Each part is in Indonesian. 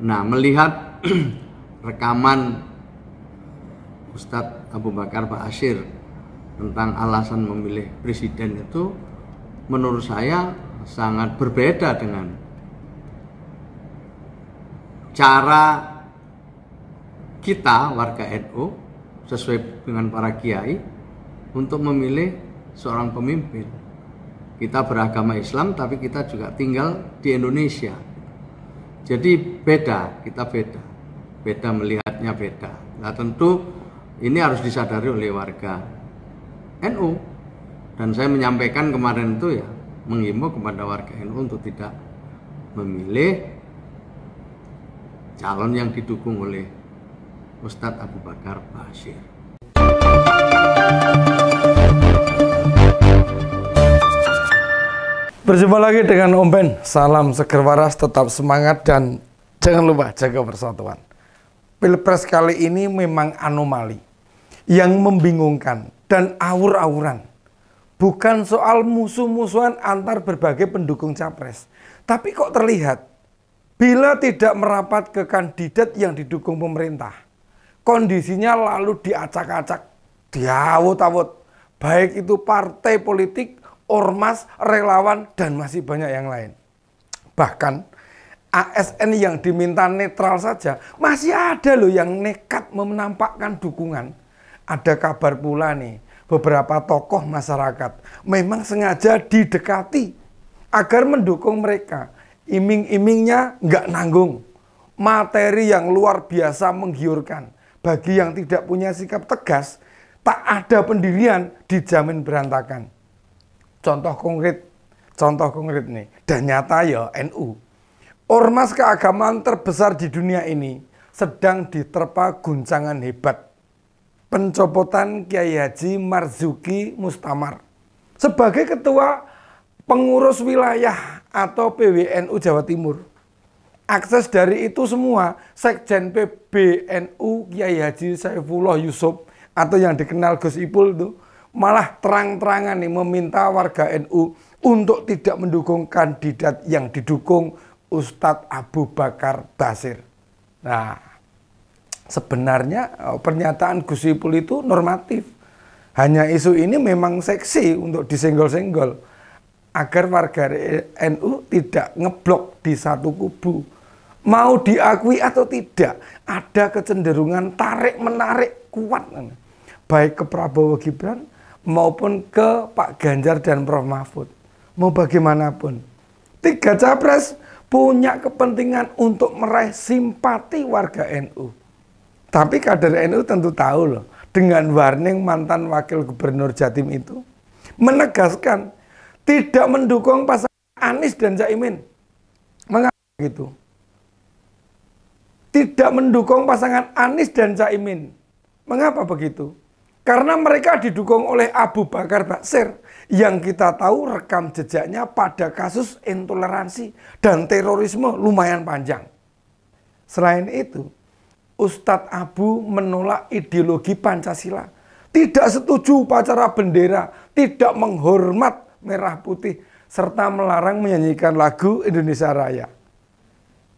Nah, melihat rekaman Ustadz Abu Bakar Ba'asyir tentang alasan memilih presiden itu menurut saya sangat berbeda dengan cara kita warga NU sesuai dengan para kiai untuk memilih seorang pemimpin. Kita beragama Islam tapi kita juga tinggal di Indonesia. Jadi beda, kita beda melihatnya beda. Nah tentu ini harus disadari oleh warga NU, dan saya menyampaikan kemarin itu ya, menghimbau kepada warga NU untuk tidak memilih calon yang didukung oleh Ustadz Abu Bakar Ba'asyir. Berjumpa lagi dengan Om Ben. Salam seger waras, tetap semangat, dan jangan lupa jaga persatuan. Pilpres kali ini memang anomali yang membingungkan dan awur-awuran. Bukan soal musuh-musuhan antar berbagai pendukung capres, tapi kok terlihat bila tidak merapat ke kandidat yang didukung pemerintah, kondisinya lalu diacak-acak, diawut-awut, baik itu partai politik, ormas, relawan, dan masih banyak yang lain. Bahkan ASN yang diminta netral saja masih ada loh yang nekat menampakkan dukungan. Ada kabar pula nih, beberapa tokoh masyarakat memang sengaja didekati agar mendukung mereka. Iming-imingnya nggak nanggung, materi yang luar biasa menggiurkan. Bagi yang tidak punya sikap tegas, tak ada pendirian, dijamin berantakan. Contoh konkret nih, dan nyata ya NU. Ormas keagamaan terbesar di dunia ini sedang diterpa guncangan hebat. Pencopotan Kiai Haji Marzuki Mustamar sebagai ketua pengurus wilayah atau PWNU Jawa Timur. Akses dari itu semua, Sekjen PBNU Kiai Haji Saifullah Yusuf atau yang dikenal Gus Ipul itu malah terang-terangan nih meminta warga NU untuk tidak mendukung kandidat yang didukung Ustadz Abu Bakar Ba'asyir. Nah, sebenarnya pernyataan Gus Ipul itu normatif. Hanya isu ini memang seksi untuk disenggol-senggol agar warga NU tidak ngeblok di satu kubu. Mau diakui atau tidak, ada kecenderungan tarik-menarik kuat. Baik ke Prabowo Gibran maupun ke Pak Ganjar dan Prof Mahfud. Mau bagaimanapun, tiga capres punya kepentingan untuk meraih simpati warga NU. Tapi kader NU tentu tahu loh, dengan warning mantan wakil gubernur Jatim itu menegaskan tidak mendukung pasangan Anies dan Caimin. Mengapa begitu? Tidak mendukung pasangan Anies dan Caimin. Mengapa begitu? Karena mereka didukung oleh Abu Bakar Ba'asyir yang kita tahu rekam jejaknya pada kasus intoleransi dan terorisme lumayan panjang. Selain itu, Ustadz Abu menolak ideologi Pancasila, tidak setuju upacara bendera, tidak menghormat merah putih, serta melarang menyanyikan lagu Indonesia Raya.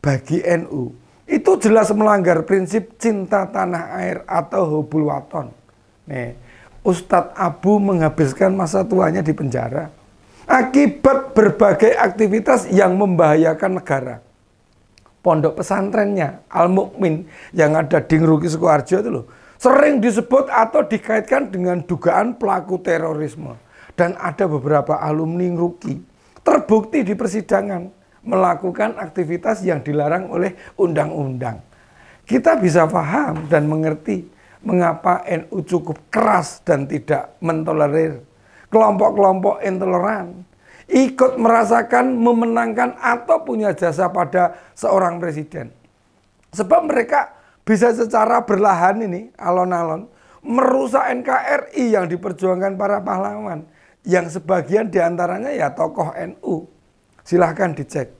Bagi NU, itu jelas melanggar prinsip cinta tanah air atau hubul waton. Nih, Ustadz Abu menghabiskan masa tuanya di penjara akibat berbagai aktivitas yang membahayakan negara. Pondok pesantrennya Al Mukmin yang ada di Ngruki Sukoharjo itu loh, sering disebut atau dikaitkan dengan dugaan pelaku terorisme. Dan ada beberapa alumni Ngruki terbukti di persidangan melakukan aktivitas yang dilarang oleh undang-undang. Kita bisa paham dan mengerti mengapa NU cukup keras dan tidak mentolerir kelompok-kelompok intoleran ikut merasakan memenangkan atau punya jasa pada seorang presiden. Sebab mereka bisa secara berlahan ini alon-alon merusak NKRI yang diperjuangkan para pahlawan, yang sebagian diantaranya ya tokoh NU. Silahkan dicek.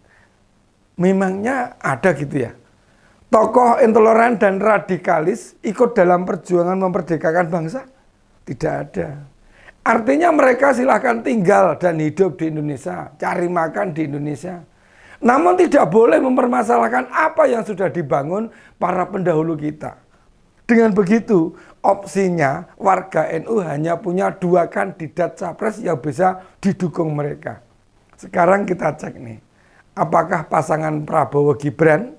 Memangnya ada gitu ya? Tokoh intoleran dan radikalis ikut dalam perjuangan memerdekakan bangsa? Tidak ada. Artinya mereka silahkan tinggal dan hidup di Indonesia, cari makan di Indonesia. Namun tidak boleh mempermasalahkan apa yang sudah dibangun para pendahulu kita. Dengan begitu, opsinya warga NU hanya punya 2 kandidat capres yang bisa didukung mereka. Sekarang kita cek nih, apakah pasangan Prabowo Gibran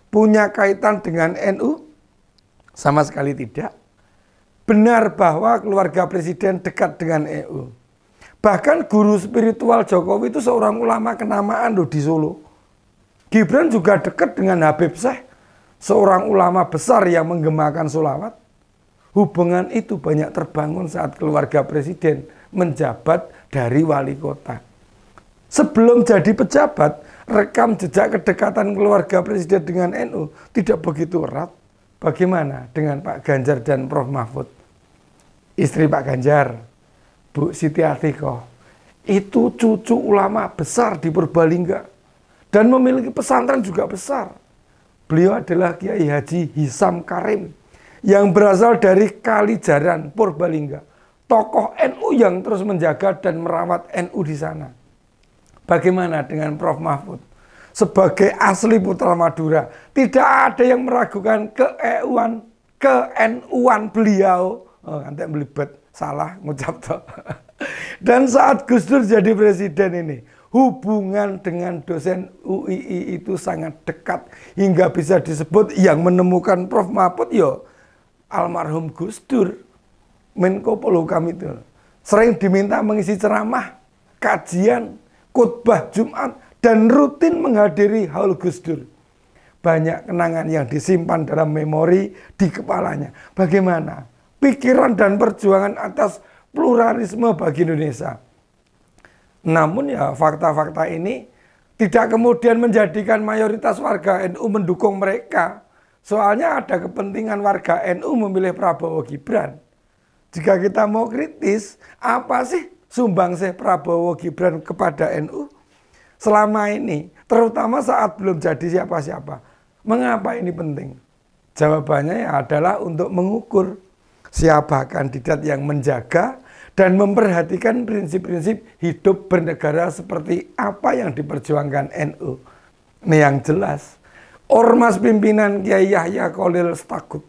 punya kaitan dengan NU? Sama sekali tidak. Benar bahwa keluarga presiden dekat dengan NU. Bahkan guru spiritual Jokowi itu seorang ulama kenamaan loh di Solo. Gibran juga dekat dengan Habib Syekh, seorang ulama besar yang menggemakan sholawat. Hubungan itu banyak terbangun saat keluarga presiden menjabat dari wali kota. Sebelum jadi pejabat, rekam jejak kedekatan keluarga presiden dengan NU tidak begitu erat. Bagaimana dengan Pak Ganjar dan Prof Mahfud? Istri Pak Ganjar, Bu Siti Atikoh, itu cucu ulama besar di Purbalingga. Dan memiliki pesantren juga besar. Beliau adalah Kiai Haji Hisam Karim yang berasal dari Kalijaran, Purbalingga. Tokoh NU yang terus menjaga dan merawat NU di sana. Bagaimana dengan Prof Mahfud? Sebagai asli Putra Madura, tidak ada yang meragukan ke-NU-an beliau. Oh, nanti belibet, salah ngucap toh. Dan saat Gus Dur jadi presiden ini, hubungan dengan dosen UII itu sangat dekat hingga bisa disebut yang menemukan Prof Mahfud yo almarhum Gus Dur, Menko Polhukam itu. Sering diminta mengisi ceramah, kajian, khutbah Jumat dan rutin menghadiri haul Gus Dur. Banyak kenangan yang disimpan dalam memori di kepalanya. Bagaimana pikiran dan perjuangan atas pluralisme bagi Indonesia. Namun ya fakta-fakta ini tidak kemudian menjadikan mayoritas warga NU mendukung mereka. Soalnya ada kepentingan warga NU memilih Prabowo Gibran. Jika kita mau kritis, apa sih sumbangsih Prabowo Gibran kepada NU? Selama ini, terutama saat belum jadi siapa-siapa. Mengapa ini penting? Jawabannya ya adalah untuk mengukur siapa kandidat yang menjaga dan memperhatikan prinsip-prinsip hidup bernegara seperti apa yang diperjuangkan NU. Ini yang jelas, ormas pimpinan Kiai Yahya Khalil Stakuf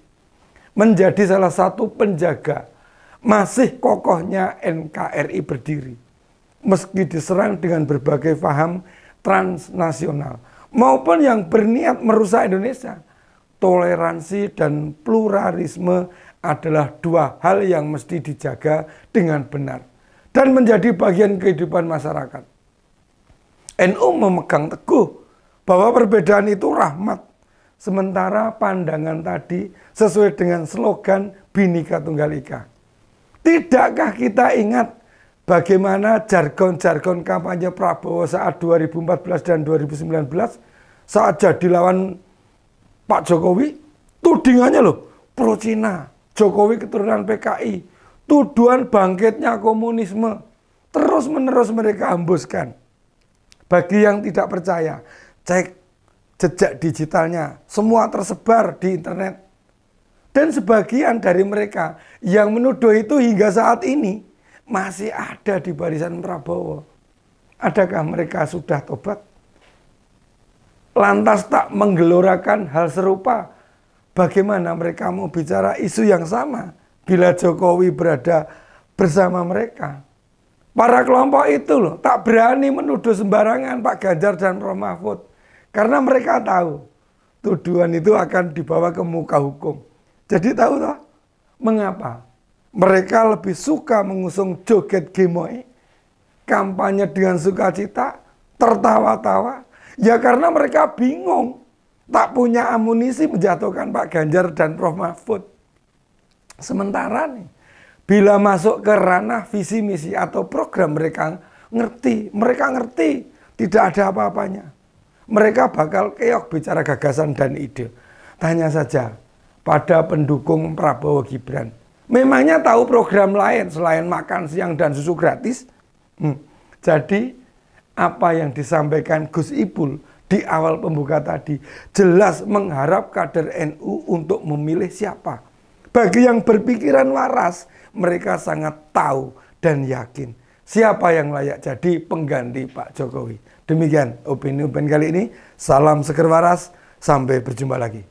menjadi salah satu penjaga masih kokohnya NKRI berdiri. Meski diserang dengan berbagai paham transnasional maupun yang berniat merusak Indonesia. Toleransi dan pluralisme adalah 2 hal yang mesti dijaga dengan benar dan menjadi bagian kehidupan masyarakat. NU memegang teguh bahwa perbedaan itu rahmat, sementara pandangan tadi sesuai dengan slogan Bhinneka Tunggal Ika. Tidakkah kita ingat bagaimana jargon-jargon kampanye Prabowo saat 2014 dan 2019 saat jadi lawan Pak Jokowi? Tudingannya loh, pro Cina, Jokowi keturunan PKI, tuduhan bangkitnya komunisme, terus-menerus mereka hembuskan. Bagi yang tidak percaya, cek jejak digitalnya, semua tersebar di internet. Dan sebagian dari mereka yang menuduh itu hingga saat ini masih ada di barisan Prabowo. Adakah mereka sudah tobat? Lantas tak menggelorakan hal serupa? Bagaimana mereka mau bicara isu yang sama bila Jokowi berada bersama mereka? Para kelompok itu loh tak berani menuduh sembarangan Pak Ganjar dan Prof Mahfud. Karena mereka tahu tuduhan itu akan dibawa ke muka hukum. Jadi tahu toh mengapa? Mereka lebih suka mengusung joget gemoy, kampanye dengan sukacita, tertawa-tawa. Ya karena mereka bingung, tak punya amunisi menjatuhkan Pak Ganjar dan Prof Mahfud. Sementara nih, bila masuk ke ranah visi misi atau program mereka ngerti, tidak ada apa-apanya. Mereka bakal keok bicara gagasan dan ide. Tanya saja pada pendukung Prabowo Gibran. Memangnya tahu program lain selain makan siang dan susu gratis? Jadi apa yang disampaikan Gus Ipul di awal pembuka tadi jelas mengharap kader NU untuk memilih siapa. Bagi yang berpikiran waras, mereka sangat tahu dan yakin siapa yang layak jadi pengganti Pak Jokowi. Demikian opini Uben kali ini. Salam seger waras. Sampai berjumpa lagi.